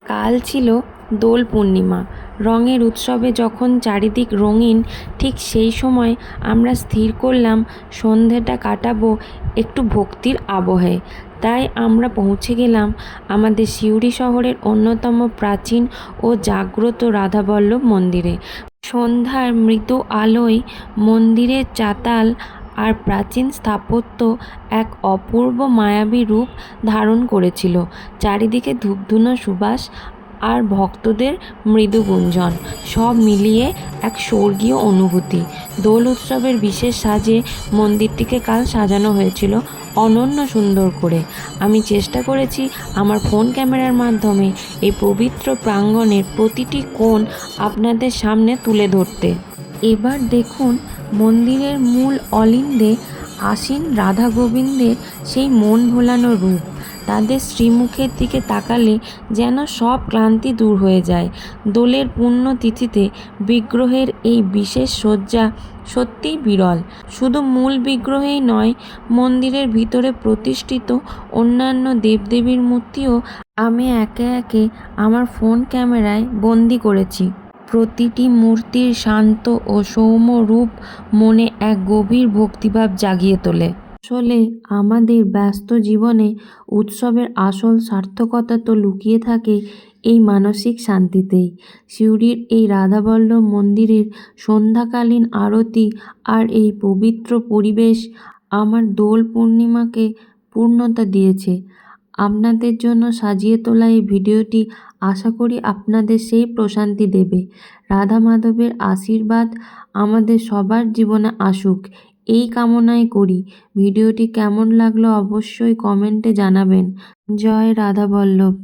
কাল ছিল দোল পূর্ণিমা। রঙের উৎসবে যখন চারিদিক রঙিন, ঠিক সেই সময় আমরা স্থির করলাম সন্ধেটা কাটাবো একটু ভক্তির আবহে। তাই আমরা পৌঁছে গেলাম আমাদের সিউড়ি শহরের অন্যতম প্রাচীন ও জাগ্রত রাধাবল্লভ মন্দিরে। সন্ধ্যার মৃদু আলোয় মন্দিরের চাতাল আর প্রাচীন স্থাপত্য এক অপূর্ব মায়াবী রূপ ধারণ করেছিল। চারিদিকে ধূপধুনো সুবাস আর ভক্তদের মৃদু গুঞ্জন, সব মিলিয়ে এক স্বর্গীয় অনুভূতি। দোল উৎসবের বিশেষ সাজে মন্দিরটিকে কাল সাজানো হয়েছিল অনন্য সুন্দর করে। আমি চেষ্টা করেছি আমার ফোন ক্যামেরার মাধ্যমে এই পবিত্র প্রাঙ্গণের প্রতিটি কোণ আপনাদের সামনে তুলে ধরতে। এবার দেখুন মন্দিরের মূল অলিন্দে আসীন রাধা গোবিন্দের সেই মন ভোলানো রূপ। তাদের শ্রীমুখের দিকে তাকালে যেন সব ক্লান্তি দূর হয়ে যায়। দোলের পুণ্যতিথিতে বিগ্রহের এই বিশেষ সজ্জা সত্যিই বিরল। শুধু মূল বিগ্রহেই নয়, মন্দিরের ভিতরে প্রতিষ্ঠিত অন্যান্য দেবদেবীর মূর্তিও আমি একে একে আমার ফোন ক্যামেরায় বন্দি করেছি। প্রতিটি মূর্তির শান্ত ও সৌম্য রূপ মনে এক গভীর ভক্তিভাব জাগিয়ে তোলে। আসলে আমাদের ব্যস্ত জীবনে উৎসবের আসল সার্থকতা তো লুকিয়ে থাকে এই মানসিক শান্তিতেই। সিউড়ির এই রাধাবল্লভ মন্দিরের সন্ধ্যাকালীন আরতি আর এই পবিত্র পরিবেশ আমার দোল পূর্ণিমাকে পূর্ণতা দিয়েছে। আপনাদের জন্য সাজিয়ে তোলা এই ভিডিওটি আশা করি আপনাদের সেই প্রশান্তি দেবে। রাধা মাধবের আশীর্বাদ আমাদের সবার জীবনে আসুক, এই কামনাই করি। ভিডিওটি কেমন লাগলো অবশ্যই কমেন্টে জানাবেন। জয় রাধা বল্লভ।